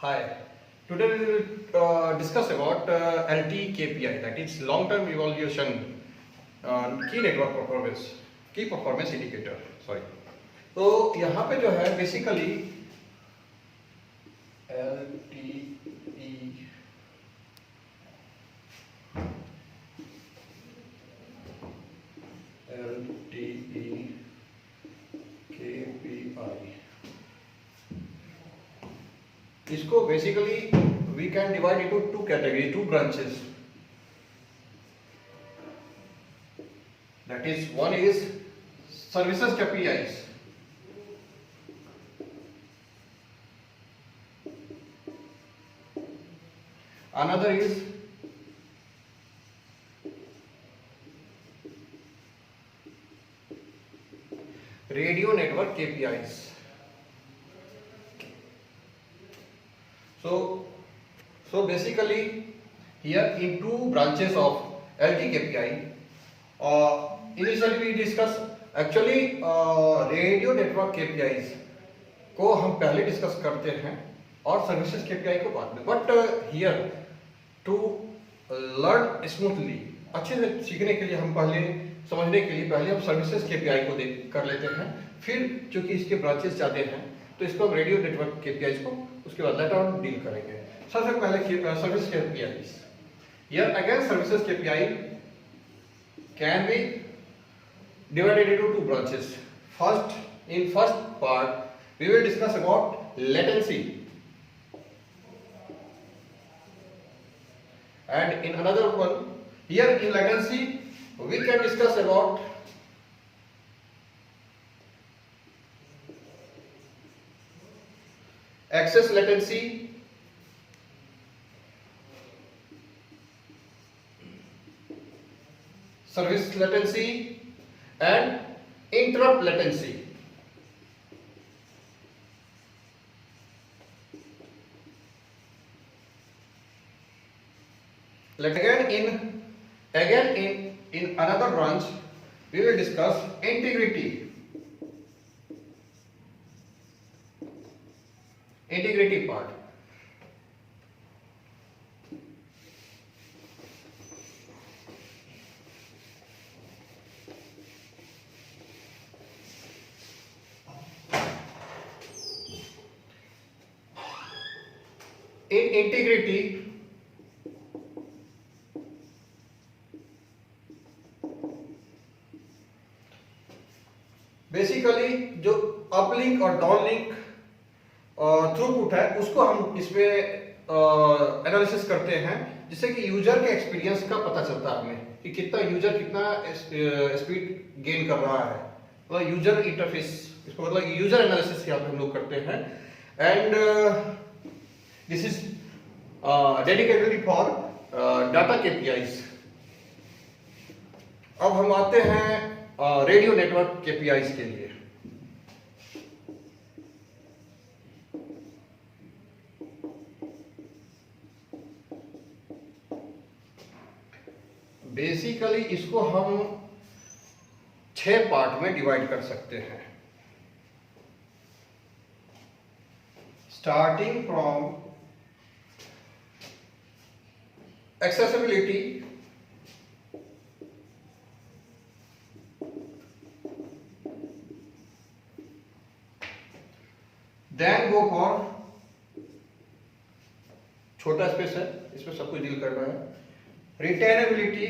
Hi. Today we will discuss about LTKPI, that is long term evaluation key network performance, की performance indicator sorry. तो यहाँ पे जो है बेसिकली LTEKPI, इसको basically we can divide into two category, two branches. That is, one is services KPIs, another is radio network KPIs. So basically here in two branches of LTKPI, initially we discuss actually radio network KPIs को हम पहले discuss करते हैं और services KPI को बाद में। But here to learn smoothly, अच्छे से सीखने के लिए हम पहले समझने के लिए पहले हम सर्विसेज KPI को कर लेते हैं, फिर चूंकि इसके ब्रांचेस ज़्यादा हैं तो इसको हम रेडियो नेटवर्क KPIs को उसके बाद लेटर ऑन डील करेंगे। सबसे पहले service KPIs। Here again services KPI can be divided into two branches. In first part, we will discuss about latency, and in another one, here in latency, we can discuss about access latency, service latency, and interrupt latency. Again in another branch we will discuss integrity part. In integrity, basically जो uplink और downlink throughput है उसको हम इसमें analysis करते हैं, जिससे कि यूजर के एक्सपीरियंस का पता चलता है हमें कि कितना यूजर कितना स्पीड गेन कर रहा है, मतलब यूजर इंटरफेस, इसको मतलब यूजर एनालिसिस यहाँ पे हम लोग करते हैं। And this is dedicated for data KPIs. अब हम आते हैं रेडियो नेटवर्क KPIs के लिए। बेसिकली इसको हम 6 पार्ट में डिवाइड कर सकते हैं, starting from accessibility, then go for, छोटा स्पेस है इसमें सब कुछ डील करना है, रिटेनेबिलिटी,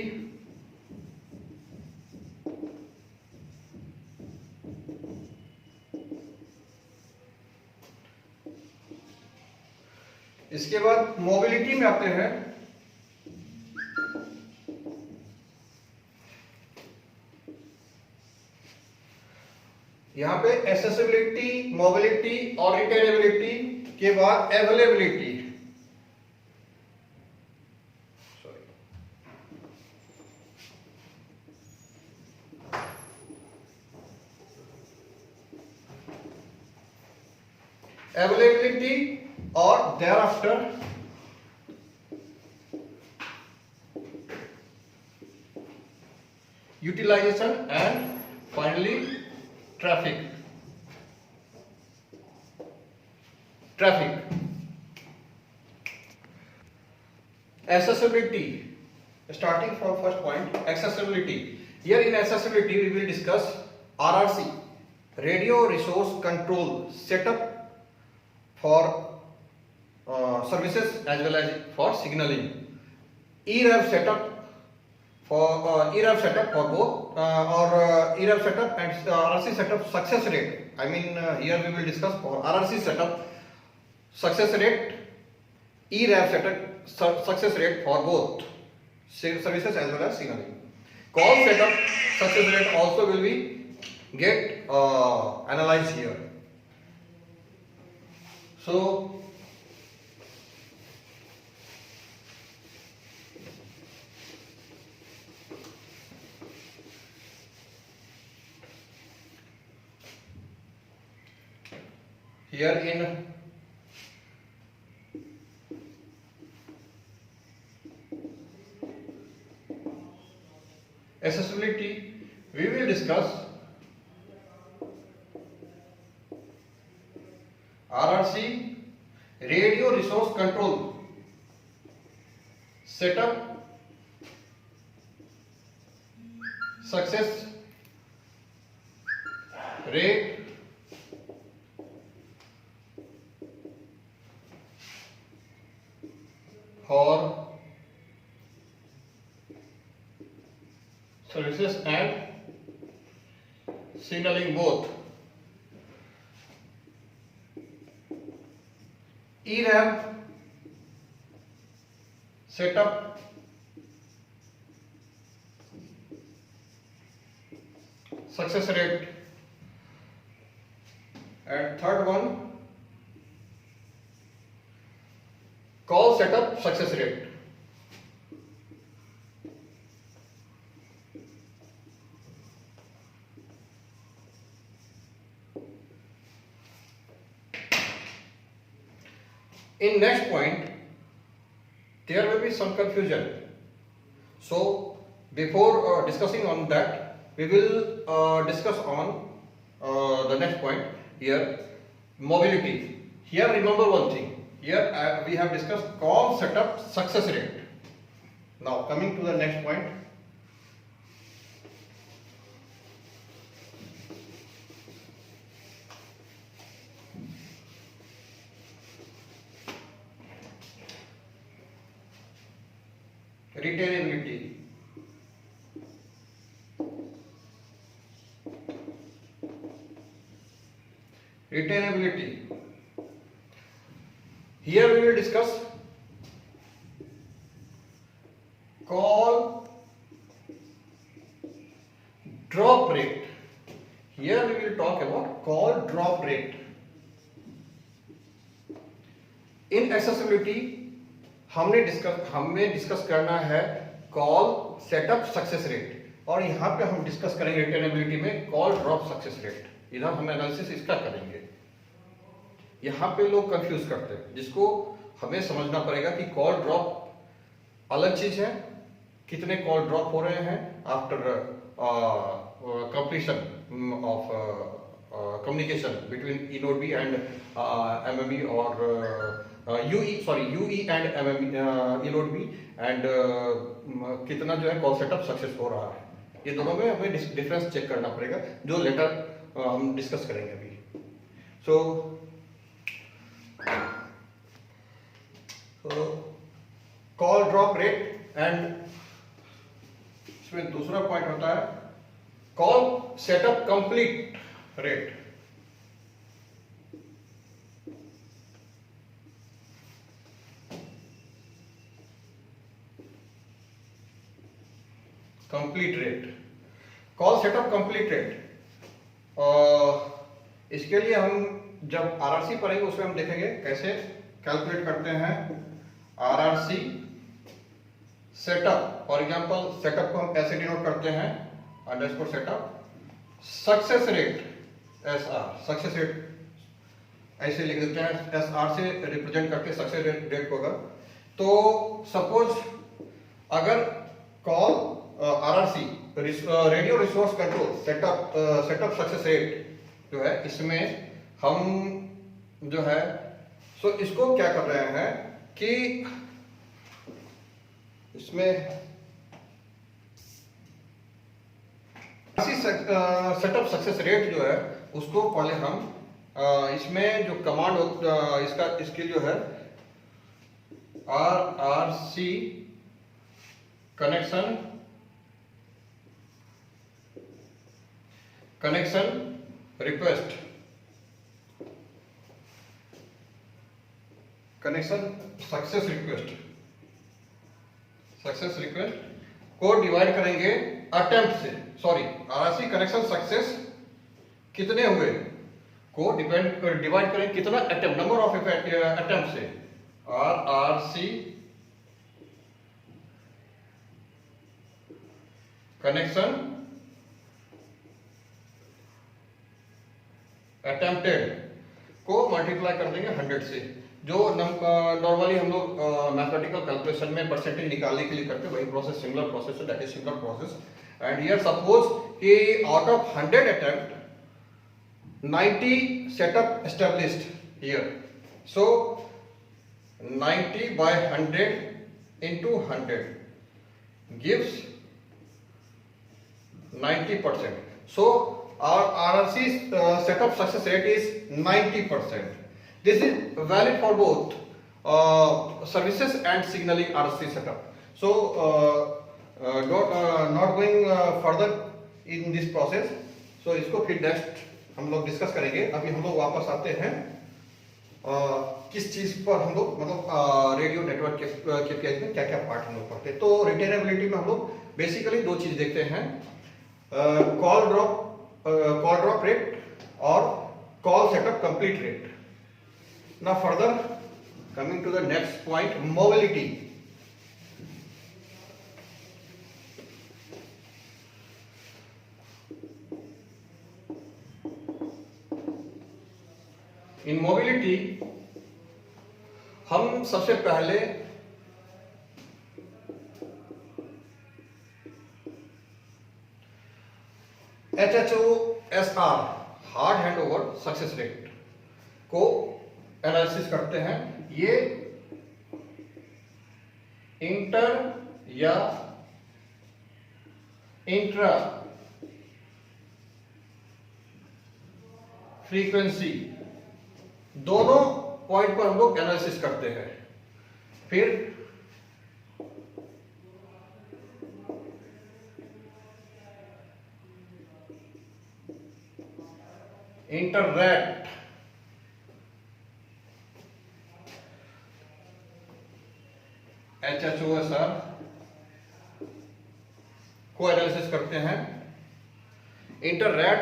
इसके बाद मोबिलिटी में आते हैं, यहाँ पे एक्सेसिबिलिटी, मोबिलिटी और रिटेनेबिलिटी के बाद अवेलेबिलिटी। अवेलेबिलिटी और thereafter utilization and finally traffic. accessibility. Starting from first point, accessibility. Here in accessibility we will discuss RRC, radio resource control setup for services as well as for signaling. ERAV setup for both ERAV setup and RRC setup success rate. I mean here we will discuss for RRC setup success rate, ERAV setup success rate for both services as well as signaling. Call setup success rate also will be get analyzed here. So here in accessibility we will discuss RRC, radio resource control setup success rate for services and signaling both. ERAV setup success rate, and third one call setup success rate. In next point, there will be some confusion. So before discussing on that, we will discuss on the next point here, mobility. Here remember one thing. Here we have discussed call setup success rate. Now coming to the next point. Retainability. Retainability. Here we will discuss call drop rate. Here we will talk about call drop rate. In accessibility हमें discuss करना है call setup success rate, और यहाँ पे हम discuss करेंगे रिटेनेबिलिटी में call drop success rate. इधर हम एनालिसिस इसका करेंगे. यहाँ पे लोग कंफ्यूज करते हैं, जिसको हमें समझना पड़ेगा कि कॉल ड्रॉप अलग चीज है, कितने कॉल ड्रॉप हो रहे हैं after completion of communication between eNodeB and MME or UE and MME eNodeB, and कितना जो है कॉल सेटअप सक्सेस हो रहा है. ये दोनों में हमें डिफरेंस चेक करना पड़ेगा, जो लेटर हम डिस्कस करेंगे अभी. सो कॉल ड्रॉप रेट, एंड इसमें दूसरा पॉइंट होता है call setup complete rate. Complete rate, call setup complete rate. इसके लिए हम जब आरआरसी पढ़ेंगे उसमें हम देखेंगे कैसे कैलकुलेट करते हैं RRC setup. For example setup को हम कैसे डिनोट करते हैं, underscore setup success rate SR. Success rate ऐसे लिख देते हैं, SR से रिप्रेजेंट करके सक्सेस रेट को. अगर तो सपोज अगर call RRC radio resource control setup success rate जो है, इसमें हम जो है सो इसको क्या कर रहे हैं कि इसमें सेटअप सक्सेस रेट जो है उसको पहले हम इसमें जो कमांड इसका इसकी जो है RRC connection request connection success request को डिवाइड करेंगे अटेम्प्ट से, सॉरी RRC कनेक्शन सक्सेस कितने हुए को डिवाइड करेंगे कितना अटेम्प्ट, नंबर ऑफ अटेम्प्ट से। RRC कनेक्शन अटेम्प्टेड को मल्टीप्लाई कर देंगे 100 से, जो नॉर्मली हम लोग मैथमेटिकल कैलकुलेशन में परसेंटेज निकालने के लिए करते हैं, वही प्रोसेस सिमिलर प्रोसेस है, that is similar process. And here suppose कि out of 100 attempt 90 setup established here, so 90 by 100 into 100 gives 90%. So our RRC setup success rate is 90%. This is valid for both services and signaling RRC setup. So not going further in this process. So इसको फिर next हम लोग discuss करेंगे। अभी हम लोग वापस आते हैं किस चीज पर हम लोग मतलब रेडियो नेटवर्क के में क्या क्या पार्ट हम लोग पढ़ते हैं। तो रिटेनेबिलिटी में हम लोग बेसिकली दो चीज देखते हैं, कॉल ड्रॉप रेट और call setup complete rate. Now further coming to the next point, mobility. In mobility हम सबसे पहले HHOSR hard hand over success rate को एनालिसिस करते हैं। ये इंटर या इंट्रा फ्रीक्वेंसी दोनों पॉइंट पर हम लोग एनालिसिस करते हैं। फिर इंटररेट HHOSR को एनालिसिस करते हैं। इंटररेट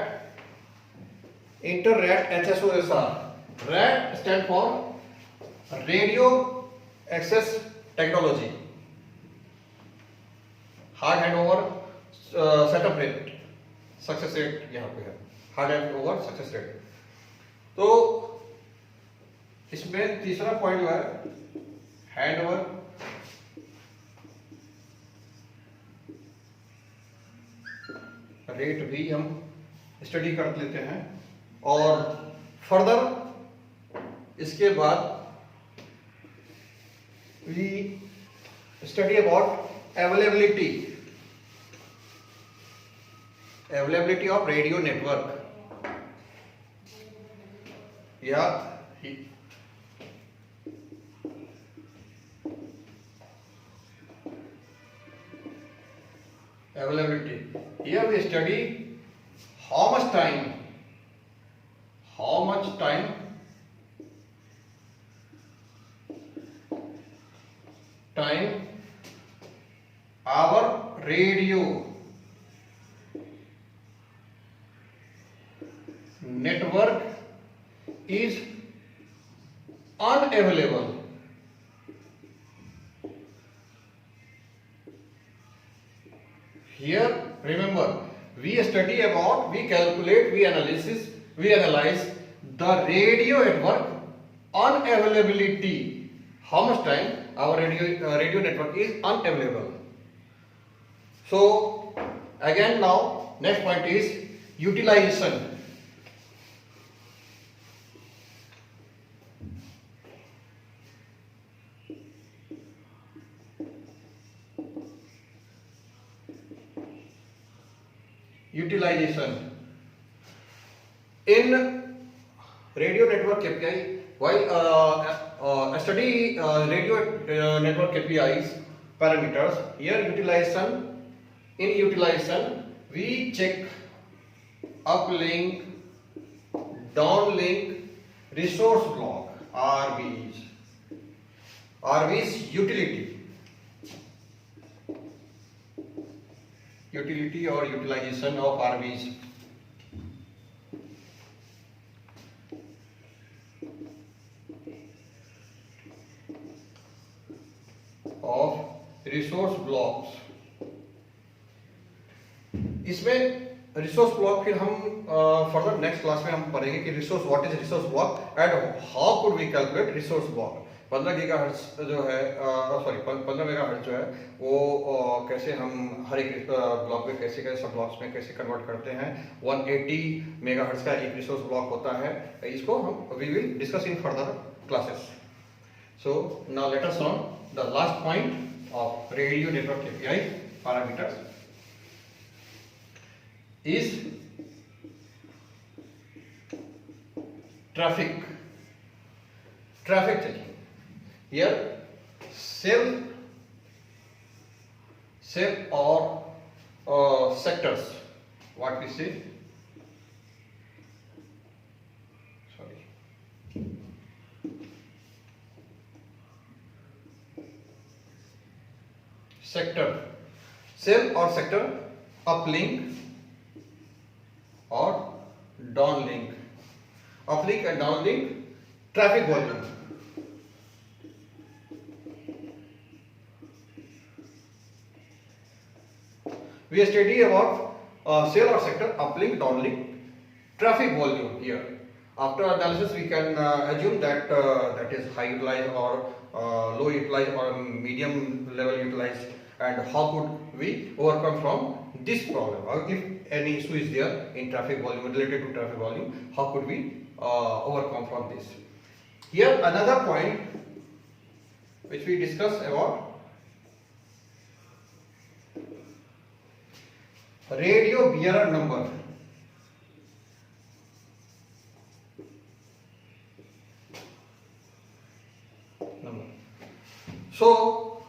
HHOSR, RAT stand for Radio Access Technology, hard hand over setup rate, success rate यहां पे है, hard hand over success rate. तो इसमें तीसरा पॉइंट जो है हैंड ओवर रेट भी हम स्टडी कर लेते हैं। और फर्दर इसके बाद we study about availability of radio network या availability. Here we study how much time our radio network is unavailable. Here remember, we study about, we calculate, we analyze the radio network unavailability. How much time our radio network is unavailable. So again, now next point is utilization. utilization. In radio network KPI, while study radio network KPIs parameters, here in utilization we check uplink, downlink, resource block, RVs utility or utilization of RVs. Of resource blocks. इसमें resource block फिर हम further next class में हम पढ़ेंगे कि resource what is resource block and how could we calculate resource block. 15 gigahertz जो है, sorry 15 megahertz जो है वो कैसे हम हर एक ब्लॉक में कैसे सब ब्लॉक्स में कैसे कन्वर्ट करते हैं. 180 मेगाहर्ट्ज का एक रिसोर्स ब्लॉक होता है. इसको हम we will discuss in further classes. So now let us on the last point of radio network KPI parameters is traffic checking. Here cell or sectors, what we say, sector, cell or sector, uplink or downlink. Uplink and downlink traffic volume. We study about cell or sector, uplink, downlink, traffic volume here. After analysis, we can assume that that is high utilized or low utilized or medium level utilized, and how could we overcome from this problem, or if any issue is there in traffic volume related to traffic volume, how could we overcome from this. Here another point which we discuss about radio bearer number. So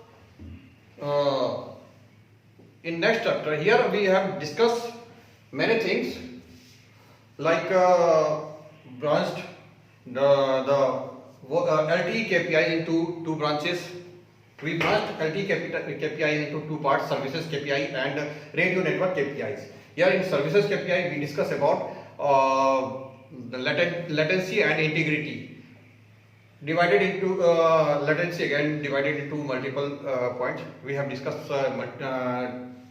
in next chapter, here we have discussed many things like branched the LTE KPI into two branches. We branched LTE KPI into two parts: services KPI and radio network KPIs. Here in services KPI we discuss about the latency and integrity. Divided into latency again divided into multiple points. We have discussed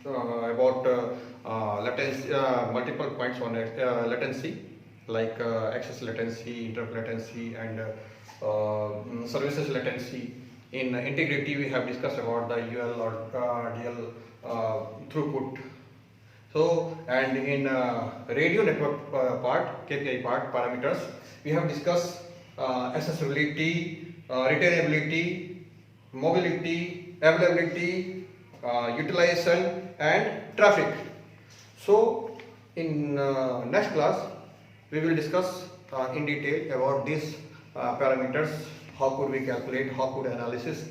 about latency, multiple points on latency, like access latency, interrupt latency, and services latency. In integrity, we have discussed about the UL or DL throughput. So, and in radio network part, KPI part parameters, we have discussed accessibility, retainability, mobility, availability, utilization, and traffic. So in next class we will discuss in detail about these parameters. How could we calculate, how could we analyze